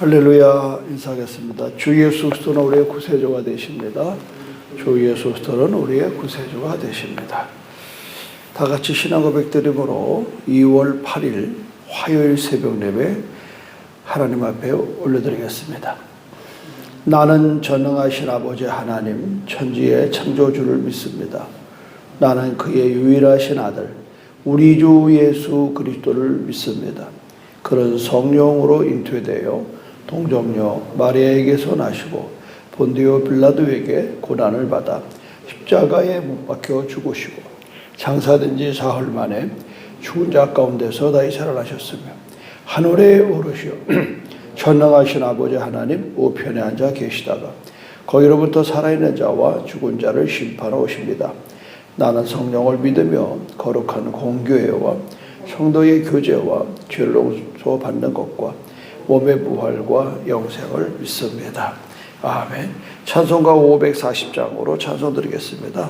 할렐루야. 인사하겠습니다. 주 예수 그리스도는 우리의 구세주가 되십니다. 주 예수 그리스도는 우리의 구세주가 되십니다. 다 같이 신앙 고백드림으로 2월 8일 화요일 새벽 예배 하나님 앞에 올려드리겠습니다. 나는 전능하신 아버지 하나님 천지의 창조주를 믿습니다. 나는 그의 유일하신 아들 우리 주 예수 그리스도를 믿습니다. 그런 성령으로 잉태되어 동정녀 마리아에게서 나시고 본디오 빌라도에게 고난을 받아 십자가에 못 박혀 죽으시고 장사된 지 사흘 만에 죽은 자 가운데서 다시 살아나셨으며 하늘에 오르시어 전능하신 아버지 하나님 우편에 앉아 계시다가 거기로부터 살아있는 자와 죽은 자를 심판하러 오십니다. 나는 성령을 믿으며 거룩한 공교회와 성도의 교제와 죄를 용서 받는 것과 몸의 부활과 영생을 믿습니다. 아멘. 찬송가 540장으로 찬송 드리겠습니다.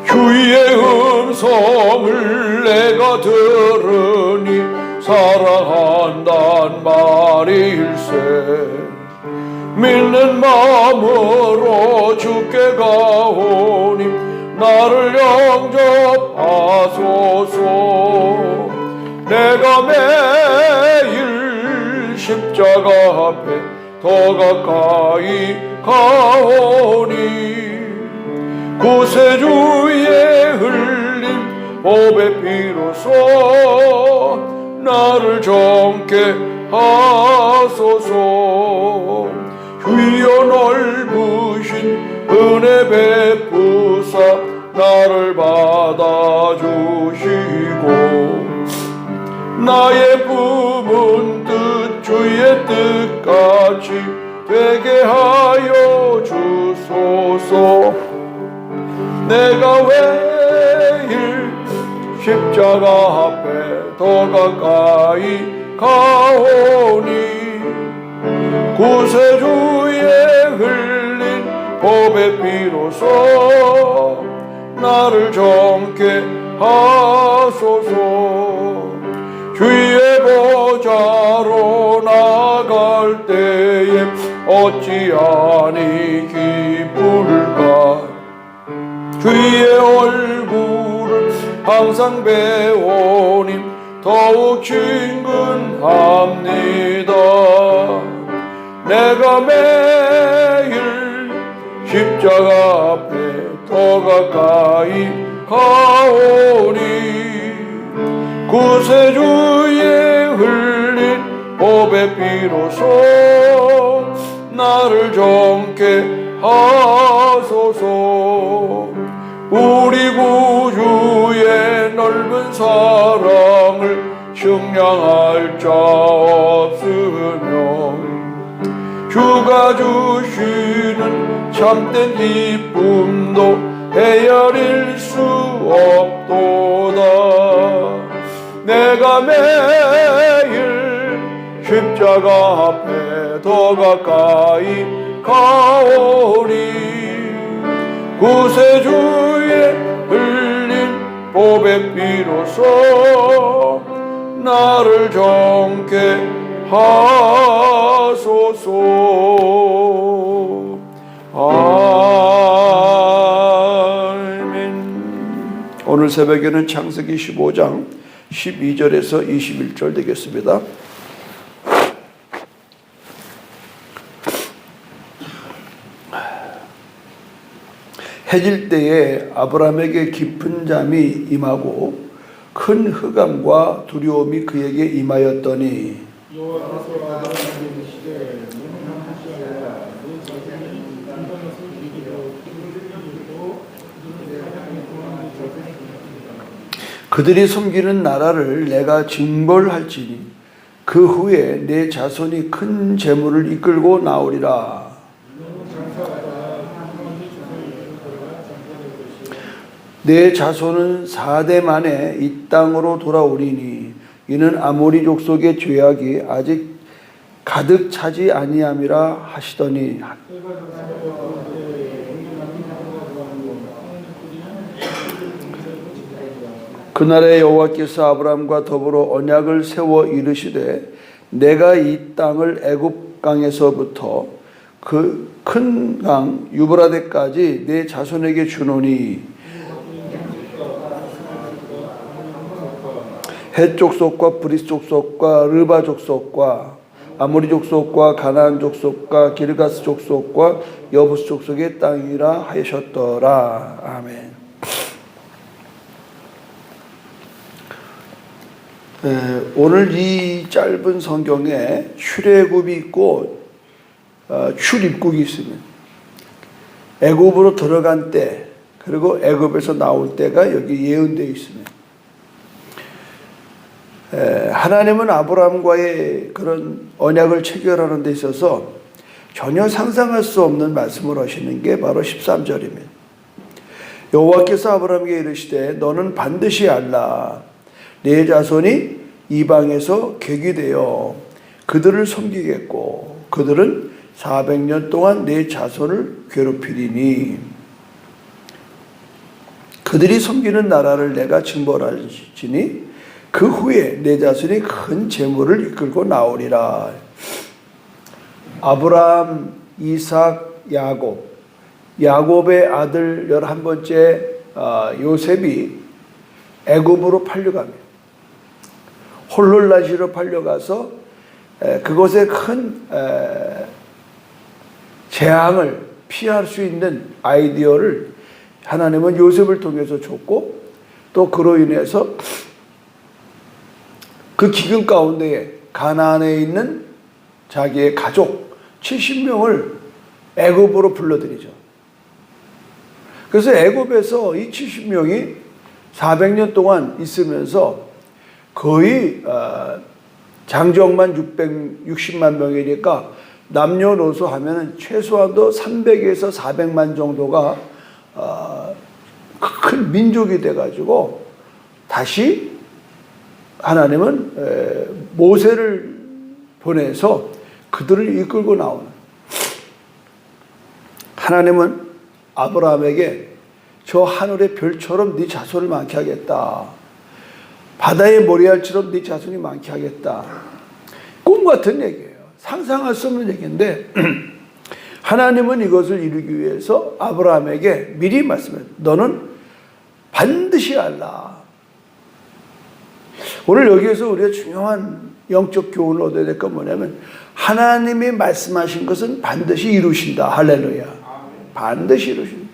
주의 음성을 내가 들으니 사랑한단 말일세. 믿는 마음으로 주께 가오니 나를 영접하소서. 내가 매일 십자가 앞에 더 가까이 가오니 구세주의 흘린 보배 피로써 나를 정케 하소서. 주여 넓으신 은혜 베푸사 나를 받아주시고 나의 품은 뜻 주의 뜻같이 되게 하여 주소서. 내가 매일 십자가 앞에 더 가까이 가오니 구세주의 흘린 보배 피로써 나를 정케 하소서. 주의 보좌로 나갈 때에 어찌하니 기쁠까. 주의 얼굴을 항상 배우니 더욱 친근합니다. 내가 매일 십자가 앞에 더 가까이 가오니 구세주의 흘린 보배 피로써 나를 정케 하소서. 우리 구주의 넓은 사랑을 측량할 자 없으며 주가 주시는 참된 기쁨도 헤아릴 수 없도다. 내가 매일 십자가 앞에 더 가까이 가오니 구세주의 흘린 보배 피로써 나를 정케 하소서. 아멘. 오늘 새벽에는 창세기 15장 12절에서 21절 되겠습니다. 해질 때에 아브라함에게 깊은 잠이 임하고 큰 흑암과 두려움이 그에게 임하였더니 그들이 섬기는 나라를 내가 징벌할지니 그 후에 내 자손이 큰 재물을 이끌고 나오리라. 내 자손은 4대 만에 이 땅으로 돌아오리니 이는 아모리 족속의 죄악이 아직 가득 차지 아니함이라 하시더니 그날에 여호와께서 아브라함과 더불어 언약을 세워 이르시되 내가 이 땅을 애굽 강에서부터 그 큰 강 유브라데까지 내 자손에게 주노니 헷 족속과 브릿 족속과 르바 족속과 아모리 족속과 가나안 족속과 기르가스 족속과 여부스 족속의 땅이라 하셨더라. 아멘. 오늘 이 짧은 성경에 출애굽이 있고 출입국이 있습니다. 애굽으로 들어간 때 그리고 애굽에서 나올 때가 여기 예언되어 있습니다. 하나님은 아브라함과의 그런 언약을 체결하는 데 있어서 전혀 상상할 수 없는 말씀을 하시는 게 바로 13절입니다. 여호와께서 아브라함에게 이르시되 너는 반드시 알라. 내 자손이 이방에서 객이 되어 그들을 섬기겠고 그들은 400년 동안 내 자손을 괴롭히리니 그들이 섬기는 나라를 내가 징벌할지니 그 후에 내 자손이 큰 재물을 이끌고 나오리라. 아브라함, 이삭, 야곱. 야곱의 아들 11번째 요셉이 애굽으로 팔려갑니다. 홀롤라시로 팔려가서 그곳에 큰 재앙을 피할 수 있는 아이디어를 하나님은 요셉을 통해서 줬고 또 그로 인해서 그 기근 가운데에 가나안에 있는 자기의 가족 70명을 애굽으로 불러들이죠. 그래서 애굽에서 이 70명이 400년 동안 있으면서 거의 장정만 660만 명이니까 남녀노소 하면은 최소한도 300에서 400만 정도가 큰 민족이 돼가지고 다시 하나님은 모세를 보내서 그들을 이끌고 나오는 하나님은 아브라함에게 저 하늘의 별처럼 네 자손을 많게 하겠다. 바다의 모래알처럼 네 자손이 많게 하겠다. 꿈 같은 얘기예요. 상상할 수 없는 얘기인데 하나님은 이것을 이루기 위해서 아브라함에게 미리 말씀해요. 너는 반드시 알라. 오늘 여기에서 우리가 중요한 영적 교훈을 얻어야 될 건 뭐냐면 하나님이 말씀하신 것은 반드시 이루신다. 할렐루야. 반드시 이루신다.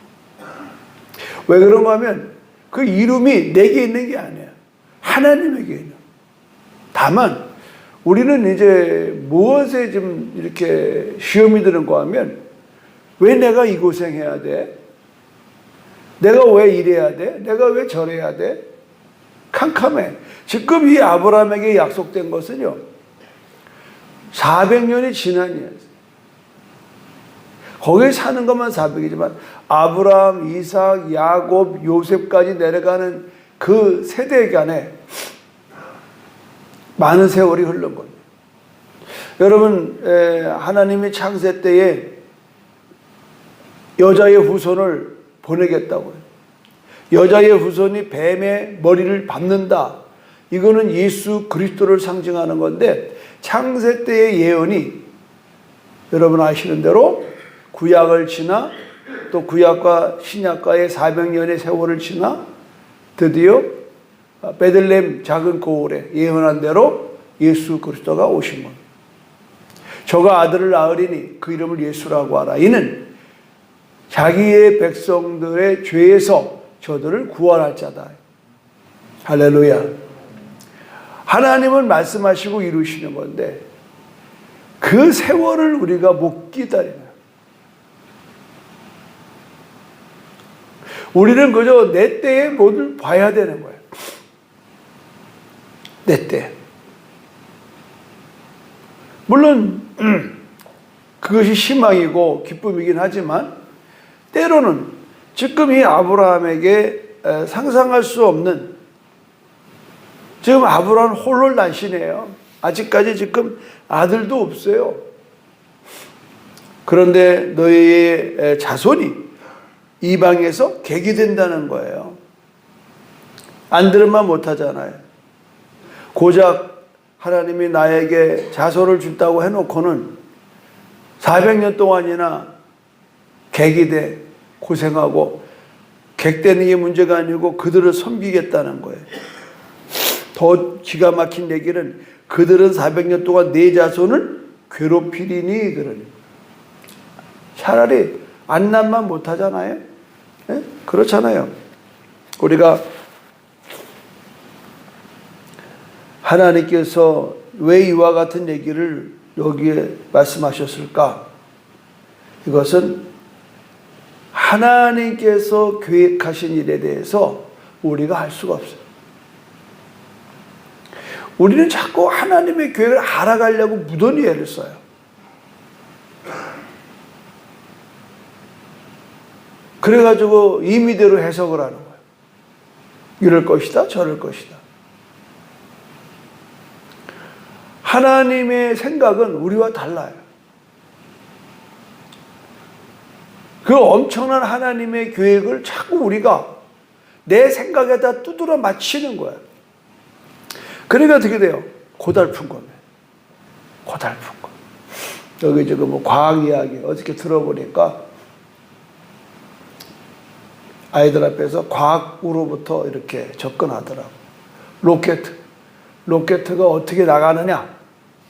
왜 그런가 하면 그 이름이 내게 있는 게 아니야. 하나님에게 있는. 다만 우리는 이제 무엇에 좀 이렇게 시험이 드는가 하면 왜 내가 이 고생해야 돼? 내가 왜 이래야 돼? 내가 왜 저래야 돼? 캄캄해. 지금 이 아브라함에게 약속된 것은요 400년이 지난이에요. 거기에 사는 것만 400이지만 아브라함, 이삭, 야곱, 요셉까지 내려가는 그 세대간에 많은 세월이 흐른 겁니다. 여러분 하나님이 창세 때에 여자의 후손을 보내겠다고요. 여자의 후손이 뱀의 머리를 밟는다. 이거는 예수 그리스도를 상징하는 건데 창세 때의 예언이 여러분 아시는 대로 구약을 지나 또 구약과 신약과의 400년의 세월을 지나 드디어 베들레헴 작은 고을에 예언한 대로 예수 그리스도가 오신 겁니다. 저가 아들을 낳으리니 그 이름을 예수라고 하라. 이는 자기의 백성들의 죄에서 저들을 구원할 자다. 할렐루야. 하나님은 말씀하시고 이루시는 건데 그 세월을 우리가 못 기다리는. 우리는 그저 내 때에 모두 봐야 되는 거예요. 내 때. 물론 그것이 희망이고 기쁨이긴 하지만 때로는 지금 이 아브라함에게 상상할 수 없는 지금 아브라함은 홀로 난신해요. 아직까지 지금 아들도 없어요. 그런데 너희의 자손이 이방에서 객이 된다는 거예요. 안 들으면 못하잖아요. 고작 하나님이 나에게 자손을 준다고 해놓고는 400년 동안이나 객이 돼 고생하고 객되는 게 문제가 아니고 그들을 섬기겠다는 거예요. 더 기가 막힌 얘기는 그들은 400년 동안 내 자손을 괴롭히리니 그러니 차라리 안남만 못하잖아요. 네? 그렇잖아요. 우리가 하나님께서 왜 이와 같은 얘기를 여기에 말씀하셨을까? 이것은 하나님께서 계획하신 일에 대해서 우리가 할 수가 없어요. 우리는 자꾸 하나님의 계획을 알아가려고 무던히 애를 써요. 그래가지고 임의대로 해석을 하는 거예요. 이럴 것이다, 저럴 것이다. 하나님의 생각은 우리와 달라요. 그 엄청난 하나님의 계획을 자꾸 우리가 내 생각에다 두드려 맞히는 거예요. 그러니까 어떻게 돼요? 고달픈 겁니다. 고달픈 거. 여기 지금 뭐 과학 이야기 어떻게 들어보니까 아이들 앞에서 과학으로부터 이렇게 접근하더라고. 로켓가 어떻게 나가느냐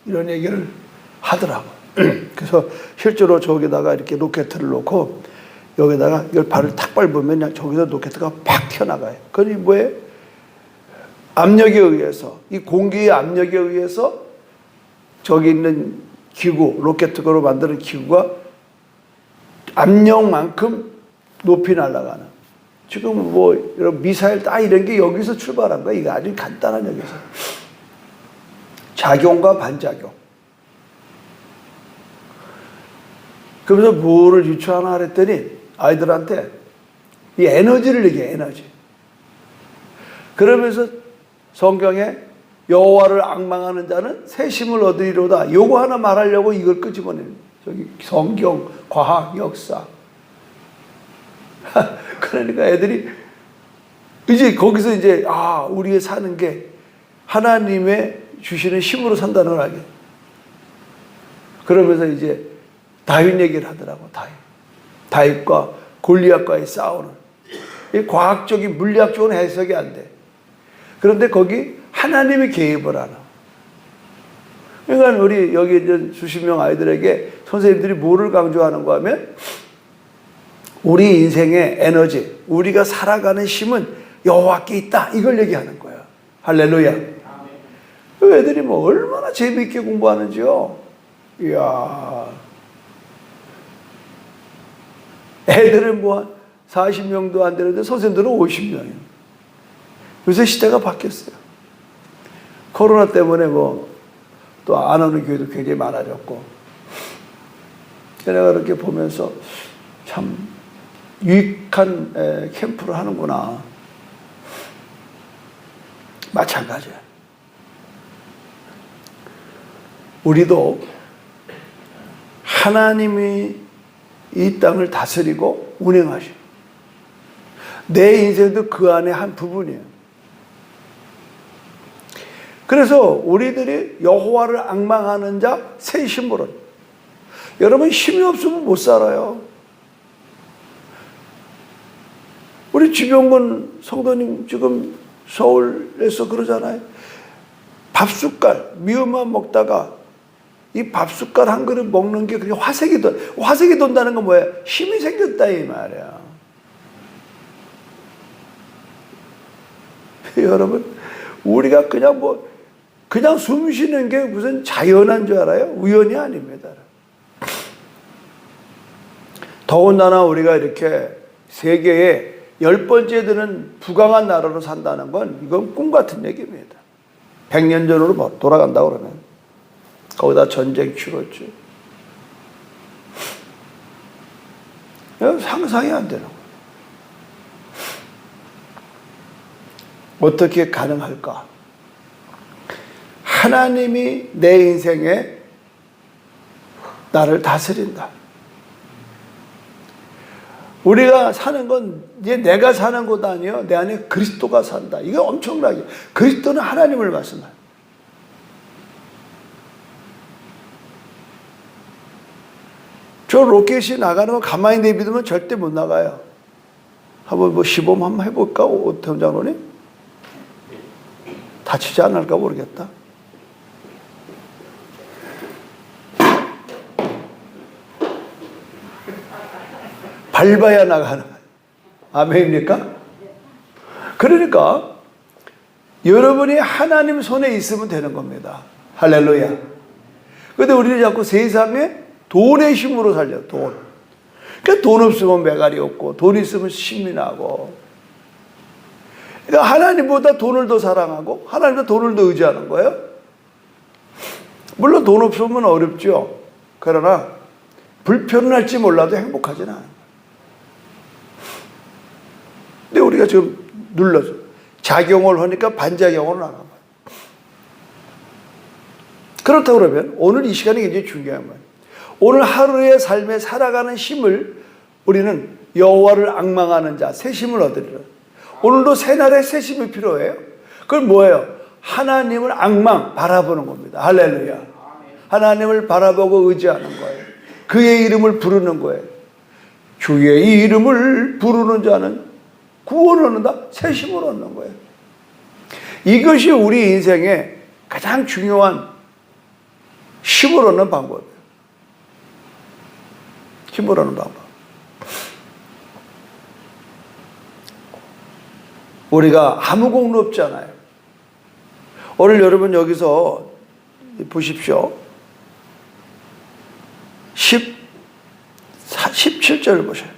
이런 얘기를 하더라고. 그래서 실제로 저기다가 이렇게 로켓을 놓고 여기다가 이걸 발을 탁 밟으면 저기서 로켓가 팍 튀어나가요. 그건 뭐예요? 압력에 의해서, 이 공기의 압력에 의해서 저기 있는 기구, 로켓으로 만드는 기구가 압력만큼 높이 날아가는. 지금 뭐 이런 미사일 다 이런 게 여기서 출발한 거야. 이거 아주 간단한 여기서. 작용과 반작용. 그러면서 뭐를 유추하나 그랬더니 아이들한테 이 에너지를 얘기해, 에너지. 그러면서 성경에 여호와를 앙망하는 자는 새 힘을 얻으리로다. 요거 하나 말하려고 이걸 끄집어내는 저기 성경, 과학, 역사. 그러니까 애들이 이제 거기서 이제 우리가 사는 게 하나님의 주시는 힘으로 산다는 걸 알게. 그러면서 이제 다윗 얘기를 하더라고. 다윗과 골리앗과의 싸우는. 이 과학적인 물리학적인 해석이 안 돼. 그런데 거기 하나님이 개입을 하나. 그러니까 우리 여기 이제 수십 명 아이들에게 선생님들이 뭐를 강조하는가 하면 우리 인생의 에너지, 우리가 살아가는 힘은 여호와께 있다. 이걸 얘기하는 거야. 할렐루야. 그 애들이 뭐 얼마나 재미있게 공부하는지요. 이야. 애들은 뭐 40명도 안 되는데 선생님들은 50명이에요. 요새 시대가 바뀌었어요. 코로나 때문에 뭐 또 안 오는 교회도 굉장히 많아졌고. 내가 그렇게 보면서 참 유익한 캠프를 하는구나. 마찬가지야. 우리도 하나님이 이 땅을 다스리고 운행하셔. 내 인생도 그 안에 한 부분이에요. 그래서 우리들이 여호와를 앙망하는 자 새 힘으로. 여러분 힘이 없으면 못 살아요. 우리 지병건 성도님 지금 서울에서 그러잖아요. 밥숟갈 미음만 먹다가 이 밥숟갈 한 그릇 먹는 게 그냥 화색이 돈다는 건 뭐예요? 힘이 생겼다 이 말이야. 여러분 우리가 그냥 숨 쉬는 게 무슨 자연한 줄 알아요? 우연이 아닙니다. 더군다나 우리가 이렇게 세계에 10번째 드는 부강한 나라로 산다는 건 이건 꿈 같은 얘기입니다. 100년 전으로 돌아간다고 그러면 거기다 전쟁 치렀죠. 상상이 안 되는 거예요. 어떻게 가능할까? 하나님이 내 인생에 나를 다스린다. 우리가 사는 건 이제 내가 사는 것 아니에요. 내 안에 그리스도가 산다. 이게 엄청나게. 그리스도는 하나님을 말씀해요. 저 로켓이 나가는 거 가만히 내비두면 절대 못 나가요. 한번 시범 한번 해볼까? 오태훈 장로님? 다치지 않을까 모르겠다. 밟아야 나가는 거예요. 아멘입니까? 그러니까 여러분이 하나님 손에 있으면 되는 겁니다. 할렐루야. 그런데 우리는 자꾸 세상에 돈의 힘으로 살려. 돈. 그러니까 돈 없으면 매갈이 없고 돈 있으면 신이 나고. 그러니까 하나님보다 돈을 더 사랑하고 하나님보다 돈을 더 의지하는 거예요. 물론 돈 없으면 어렵죠. 그러나 불편은 할지 몰라도 행복하지는 않아요. 근데 우리가 지금 눌러서 작용을 하니까 반작용으로 나가요. 그렇다고 그러면 오늘 이 시간이 굉장히 중요한 거예요. 오늘 하루의 삶에 살아가는 힘을 우리는 여호와를 앙망하는 자, 새 힘을 얻으리라. 오늘도 새날의 새 힘이 필요해요. 그건 뭐예요? 하나님을 앙망, 바라보는 겁니다. 할렐루야. 하나님을 바라보고 의지하는 거예요. 그의 이름을 부르는 거예요. 주의 이름을 부르는 자는 구원을 얻는다? 새 힘을 얻는 거예요. 이것이 우리 인생의 가장 중요한 힘을 얻는 방법이에요. 힘을 얻는 방법. 우리가 아무 공로 없잖아요. 오늘 여러분 여기서 보십시오. 17절을 보셔요.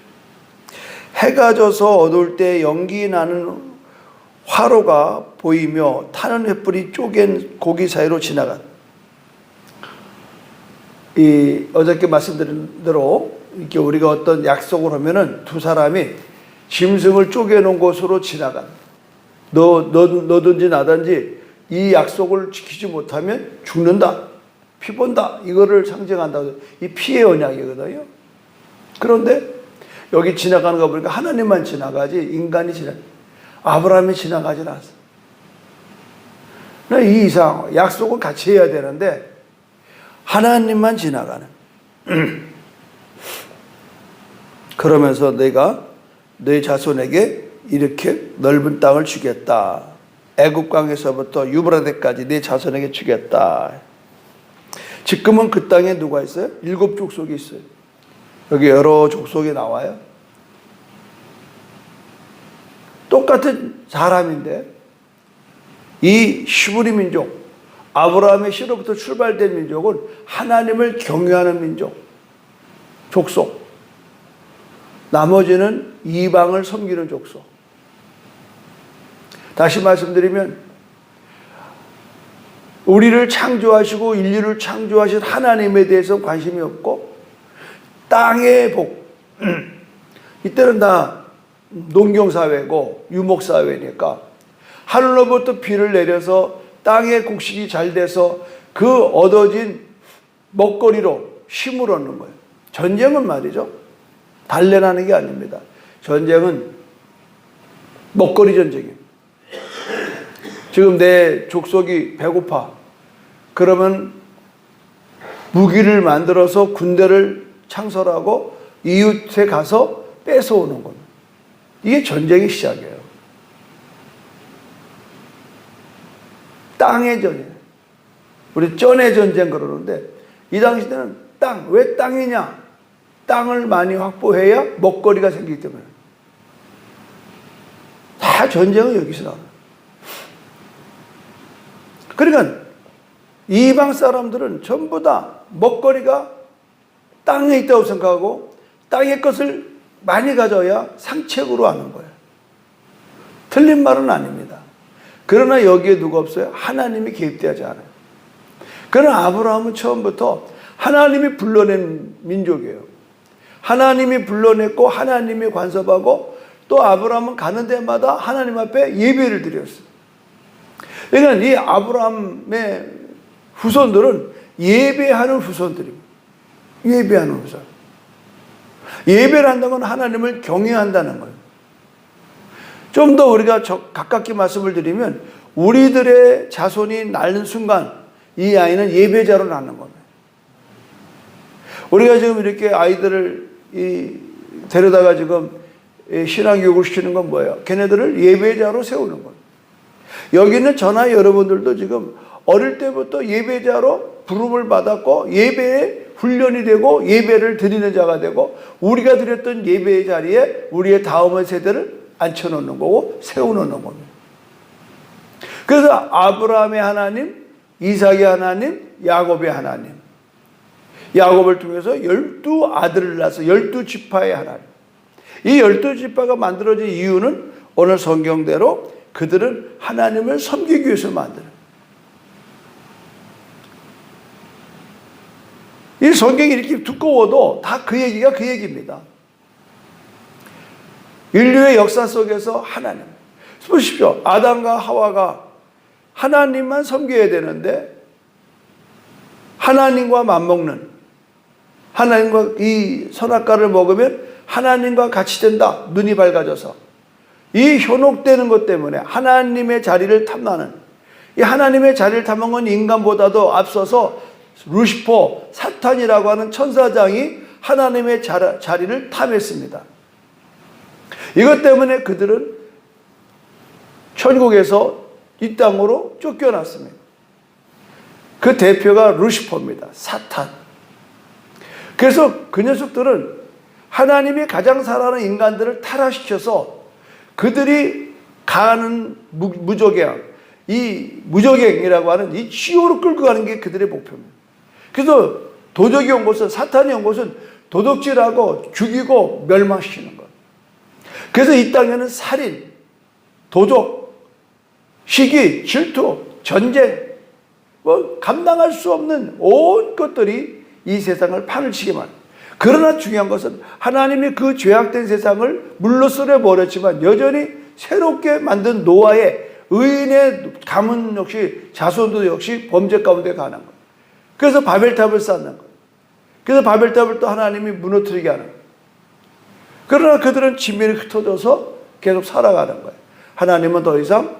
해가 져서 어두울 때 연기 나는 화로가 보이며 타는 횃불이 쪼갠 고기 사이로 지나간. 어저께 말씀드린 대로 이렇게 우리가 어떤 약속을 하면은 두 사람이 짐승을 쪼개놓은 곳으로 지나간. 너든지 나든지 이 약속을 지키지 못하면 죽는다. 피 본다. 이거를 상징한다. 이 피의 언약이거든요. 그런데 여기 지나가는 거 보니까 하나님만 지나가지 인간이 아브라함이 지나가지 않았어. 이 이상 약속은 같이 해야 되는데 하나님만 지나가는. 그러면서 내가 내 자손에게 이렇게 넓은 땅을 주겠다. 애굽강에서부터 유브라데까지 내 자손에게 주겠다. 지금은 그 땅에 누가 있어요? 7 족속이 있어요. 여기 여러 족속이 나와요. 똑같은 사람인데 이 시브리 민족, 아브라함의 씨로부터 출발된 민족은 하나님을 경외하는 민족, 족속. 나머지는 이방을 섬기는 족속. 다시 말씀드리면 우리를 창조하시고 인류를 창조하신 하나님에 대해서 관심이 없고 땅의 복. 이때는 다 농경사회고 유목사회니까 하늘로부터 비를 내려서 땅의 곡식이 잘 돼서 그 얻어진 먹거리로 힘을 얻는 거예요. 전쟁은 말이죠. 달래나는 게 아닙니다. 전쟁은 먹거리 전쟁이에요. 지금 내 족속이 배고파. 그러면 무기를 만들어서 군대를 창설하고 이웃에 가서 뺏어오는 겁니다. 이게 전쟁의 시작이에요. 땅의 전쟁. 우리 쩐의 전쟁 그러는데 이 당시 때는 땅. 왜 땅이냐? 땅을 많이 확보해야 먹거리가 생기기 때문에. 다 전쟁은 여기서 나와요. 그러니까 이방 사람들은 전부 다 먹거리가 땅에 있다고 생각하고 땅의 것을 많이 가져야 상책으로 하는 거예요. 틀린 말은 아닙니다. 그러나 여기에 누가 없어요? 하나님이 개입되지 않아요. 그러나 아브라함은 처음부터 하나님이 불러낸 민족이에요. 하나님이 불러냈고 하나님이 관섭하고 또 아브라함은 가는 데마다 하나님 앞에 예배를 드렸어요. 그러니까 이 아브라함의 후손들은 예배하는 후손들입니다. 예배하는 후손. 예배를 한다는 건 하나님을 경외한다는 거예요. 좀 더 우리가 가깝게 말씀을 드리면 우리들의 자손이 낳는 순간 이 아이는 예배자로 낳는 겁니다. 우리가 지금 이렇게 아이들을 데려다가 지금 신앙교육을 시키는 건 뭐예요? 걔네들을 예배자로 세우는 거예요. 여기 있는 저나 여러분들도 지금 어릴 때부터 예배자로 부름을 받았고 예배에 훈련이 되고 예배를 드리는 자가 되고 우리가 드렸던 예배의 자리에 우리의 다음의 세대를 앉혀놓는 거고 세워놓는 겁니다. 그래서 아브라함의 하나님, 이삭의 하나님, 야곱의 하나님, 야곱을 통해서 12아들을 낳아서 12지파의 하나님. 이 12지파가 만들어진 이유는 오늘 성경대로 그들은 하나님을 섬기기 위해서 만드는. 이 성경이 이렇게 두꺼워도 다 그 얘기가 그 얘기입니다. 인류의 역사 속에서 하나님. 보십시오. 아담과 하와가 하나님만 섬겨야 되는데 하나님과 맞먹는, 하나님과 이 선악과를 먹으면 하나님과 같이 된다. 눈이 밝아져서. 이 현혹되는 것 때문에 하나님의 자리를 탐나는, 이 하나님의 자리를 탐한 건 인간보다도 앞서서 루시퍼, 사탄이라고 하는 천사장이 하나님의 자리를 탐했습니다. 이것 때문에 그들은 천국에서 이 땅으로 쫓겨났습니다. 그 대표가 루시퍼입니다. 사탄. 그래서 그 녀석들은 하나님이 가장 사랑하는 인간들을 타락시켜서 그들이 가는 무적행, 이 무적행이라고 하는 이 지옥으로 끌고 가는 게 그들의 목표입니다. 그래서 도적이 온 것은, 사탄이 온 것은 도둑질하고 죽이고 멸망시키는 것. 그래서 이 땅에는 살인, 도적, 시기, 질투, 전쟁, 감당할 수 없는 온 것들이 이 세상을 판을 치게만. 그러나 중요한 것은 하나님이 그 죄악된 세상을 물러서려 버렸지만 여전히 새롭게 만든 노아의 의인의 가문 역시 자손도 역시 범죄 가운데 가는 거예요. 그래서 바벨탑을 쌓는 거예요. 그래서 바벨탑을 또 하나님이 무너뜨리게 하는 거예요. 그러나 그들은 지면이 흩어져서 계속 살아가는 거예요. 하나님은 더 이상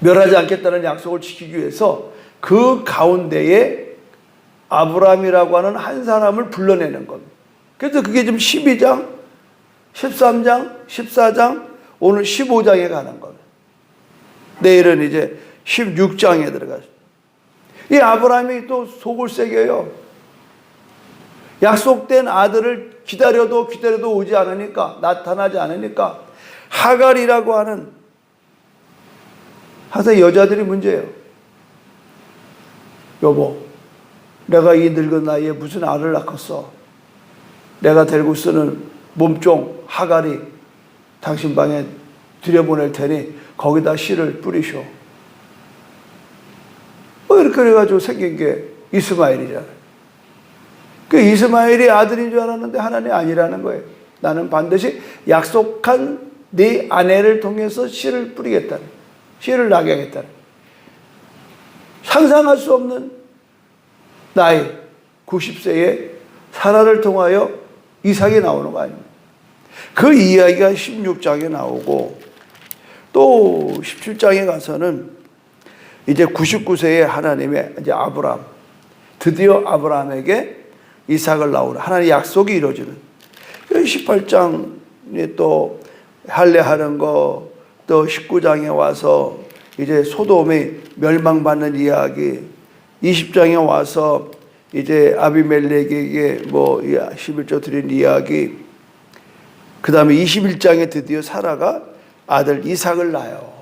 멸하지 않겠다는 약속을 지키기 위해서 그 가운데에 아브라함이라고 하는 한 사람을 불러내는 겁니다. 그래서 그게 지금 12장, 13장, 14장, 오늘 15장에 가는 겁니다. 내일은 이제 16장에 들어가죠. 이 아브라함이 또 속을 새겨요. 약속된 아들을 기다려도 오지 않으니까, 나타나지 않으니까 하갈이라고 하는, 항상 여자들이 문제예요. 여보, 내가 이 늙은 나이에 무슨 알을 낳겠어. 내가 데리고 쓰는 몸종 하갈이 당신 방에 들여보낼 테니 거기다 씨를 뿌리쇼. 이렇게 그래가지고 생긴 게 이스마엘이잖아요. 그 이스마엘이 아들인 줄 알았는데 하나님이 아니라는 거예요. 나는 반드시 약속한 네 아내를 통해서 씨를 뿌리겠다는, 씨를 나게 하겠다는. 상상할 수 없는 나이 90세에 사라를 통하여 이삭이 나오는 거 아닙니까? 그 이야기가 16장에 나오고 또 17장에 가서는 이제 99세에 하나님의 이제 아브라함, 드디어 아브라함에게 이삭을 낳으라. 하나님의 약속이 이루어지는. 18장에 또 할례하는 거, 또 19장에 와서 이제 소돔이 멸망받는 이야기, 20장에 와서 이제 아비멜렉에게 뭐 11조 드린 이야기, 그 다음에 21장에 드디어 사라가 아들 이삭을 낳아요.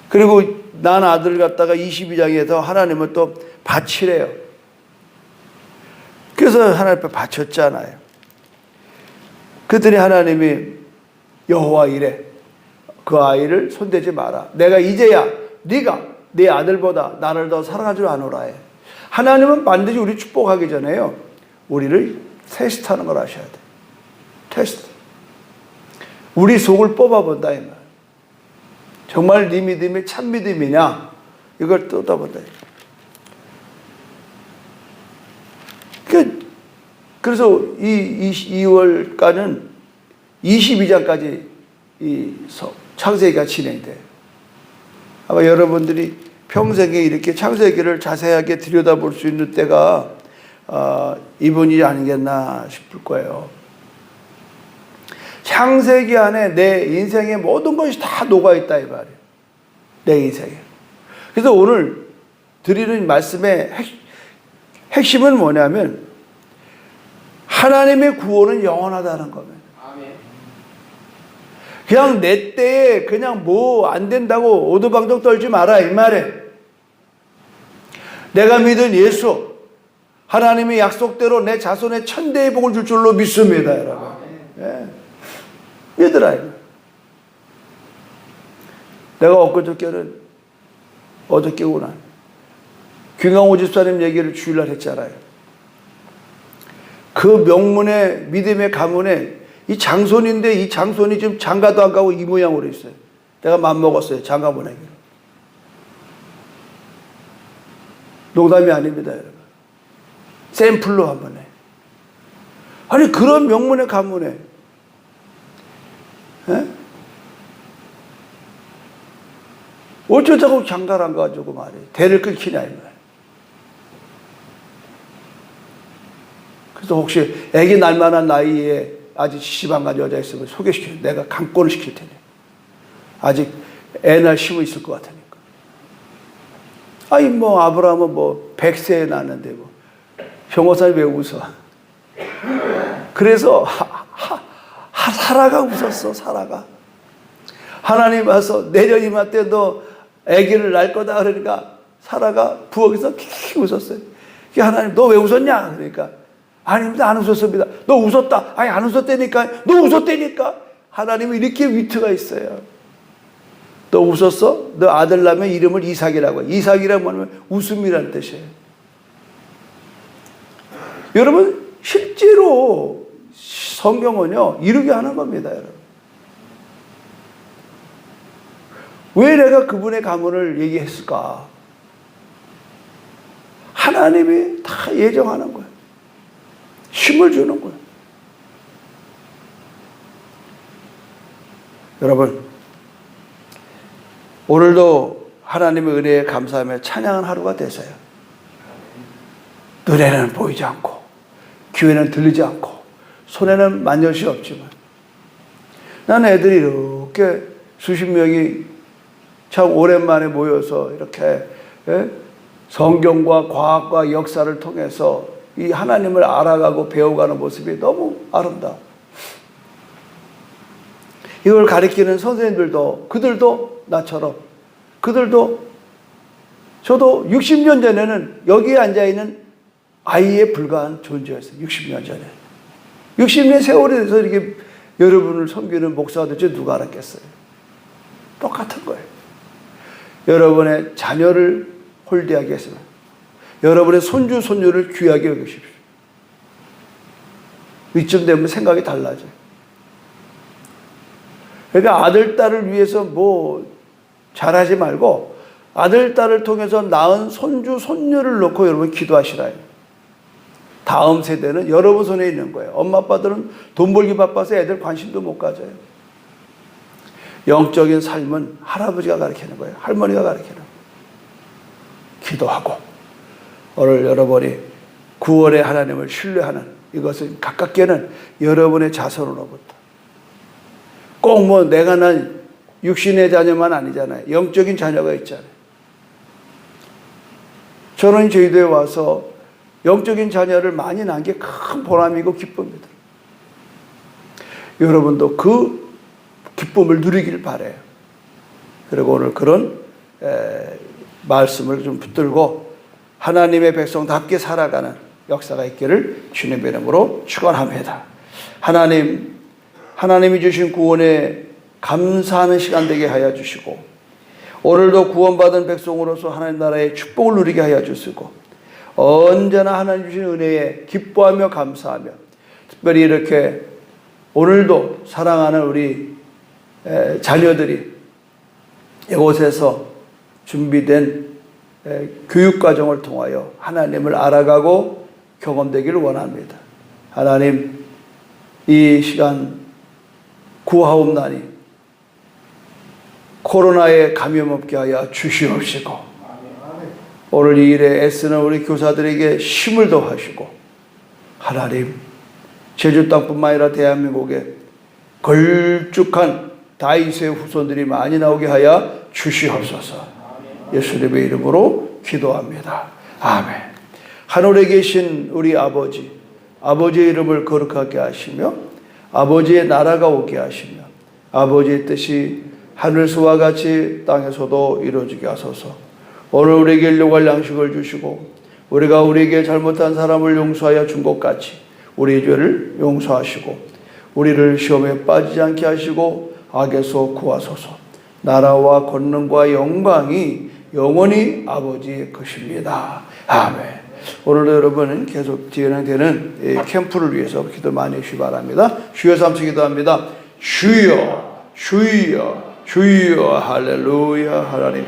그리고 난 아들을 갖다가 22장에서 하나님은 또 바치래요. 그래서 하나님 앞에 바쳤잖아요. 그랬더니 하나님이 여호와 이래, 그 아이를 손대지 마라. 내가 이제야 네가 네 아들보다 나를 더 사랑할 줄 아노라 해. 하나님은 반드시 우리 축복하기 전에요, 우리를 테스트하는 걸 아셔야 돼. 테스트. 우리 속을 뽑아본다 이 말. 정말 네 믿음이 참 믿음이냐, 이걸 뜯어본다. 그래서 이 2월까지는 22장까지 이 창세기가 진행돼요. 아마 여러분들이 평생에 이렇게 창세기를 자세하게 들여다볼 수 있는 때가 이번이 아니겠나 싶을 거예요. 창세기 안에 내 인생의 모든 것이 다 녹아있다 이 말이에요. 내 인생에. 그래서 오늘 드리는 말씀의 핵심은 뭐냐면 하나님의 구원은 영원하다는 겁니다. 그냥 내 때에 그냥 뭐 안 된다고 오두방정 떨지 마라 이 말이에요. 내가 믿은 예수 하나님의 약속대로 내 자손의 천대의 복을 줄 줄로 믿습니다 여러분. 예. 믿으라 이거. 내가 어저께구나 김강호 집사님 얘기를 주일날 했잖아요. 그 명문의 믿음의 가문에 이 장손인데 이 장손이 지금 장가도 안 가고 이 모양으로 있어요. 내가 맘먹었어요. 장가 보내기로. 농담이 아닙니다 여러분. 샘플로 한번 해. 아니 그런 명문의 가문에 어쩌자고 장가를 안 가지고 말이에요. 대를 끊기냐 이 말. 그래서 혹시 애기 날만한 나이에 아직 시집 안 간 여자 있으면 소개시켜. 내가 강권을 시킬 테니. 아직 애 날 힘이 있을 것 같으니까. 아니 뭐 아브라함은 뭐 100세에 낳았는데 뭐 병호사님 왜 웃어? 그래서 사라가 웃었어. 사라가. 하나님 와서 내년 이맘 때 너 아기를 낳을 거다 그러니까 사라가 부엌에서 킥 웃었어요. 하나님 너 왜 웃었냐? 그러니까 아닙니다. 안 웃었습니다. 너 웃었다. 아니 안 웃었다니까. 너 웃었다니까. 하나님이 이렇게 위트가 있어요. 너 웃었어? 너 아들 낳으면 이름을 이삭이라고 해. 이삭이라고 하면 웃음이라는 뜻이에요. 여러분 실제로 성경은요 이루게 하는 겁니다. 여러분. 왜 내가 그분의 가문을 얘기했을까? 하나님이 다 예정하는 거예요. 힘을 주는 거예요. 여러분 오늘도 하나님의 은혜에 감사하며 찬양하는 하루가 되세요. 눈에는 보이지 않고 귀에는 들리지 않고 손에는 만질 수 없지만 나는 애들이 이렇게 수십 명이 참 오랜만에 모여서 이렇게 성경과 과학과 역사를 통해서 이 하나님을 알아가고 배워가는 모습이 너무 아름다워. 이걸 가르치는 선생님들도 그들도 나처럼 그들도 저도 60년 전에는 여기에 앉아있는 아이에 불과한 존재였어요. 60년 전에. 60년 세월이 돼서 이렇게 여러분을 섬기는 목사가 될지 누가 알았겠어요. 똑같은 거예요. 여러분의 자녀를 홀대하게 했으면 여러분의 손주 손녀를 귀하게 여기십시오. 이쯤 되면 생각이 달라져요. 그러니까 아들 딸을 위해서 뭐 잘하지 말고 아들 딸을 통해서 낳은 손주 손녀를 놓고 여러분 기도하시라요. 다음 세대는 여러분 손에 있는 거예요. 엄마 아빠들은 돈 벌기 바빠서 애들 관심도 못 가져요. 영적인 삶은 할아버지가 가르치는 거예요. 할머니가 가르치는 거예요. 기도하고 오늘 여러분이 9월에 하나님을 신뢰하는 이것은 가깝게는 여러분의 자손으로부터 꼭 뭐 내가 난 육신의 자녀만 아니잖아요. 영적인 자녀가 있잖아요. 저는 제주도에 와서 영적인 자녀를 많이 낳은 게 큰 보람이고 기쁨입니다. 여러분도 그 기쁨을 누리길 바라요. 그리고 오늘 그런 말씀을 좀 붙들고 하나님의 백성답게 살아가는 역사가 있기를 주님의 이름으로 축원합니다. 하나님이 주신 구원에 감사하는 시간 되게 하여 주시고 오늘도 구원받은 백성으로서 하나님 나라의 축복을 누리게 하여 주시고 언제나 하나님 주신 은혜에 기뻐하며 감사하며 특별히 이렇게 오늘도 사랑하는 우리 자녀들이 이곳에서 준비된 교육과정을 통하여 하나님을 알아가고 경험되기를 원합니다. 하나님 이 시간 구하옵나니 코로나에 감염 없게 하여 주시옵시고 오늘 이 일에 애쓰는 우리 교사들에게 힘을 더하시고 하나님 제주 땅뿐만 아니라 대한민국에 걸쭉한 다윗의 후손들이 많이 나오게 하여 주시옵소서. 예수님의 이름으로 기도합니다. 아멘. 하늘에 계신 우리 아버지, 아버지의 이름을 거룩하게 하시며 아버지의 나라가 오게 하시며 아버지의 뜻이 하늘에서와 같이 땅에서도 이루어지게 하소서. 오늘 우리에게 일용할 양식을 주시고 우리가 우리에게 잘못한 사람을 용서하여 준 것 같이 우리의 죄를 용서하시고 우리를 시험에 빠지지 않게 하시고 악에서 구하소서. 나라와 권능과 영광이 영원히 아버지의 것입니다. 아멘. 오늘도 여러분은 계속 진행되는 캠프를 위해서 기도 많이 해주시기 바랍니다. 주여 삼층 기도합니다. 주여 주여 주여 할렐루야. 하나님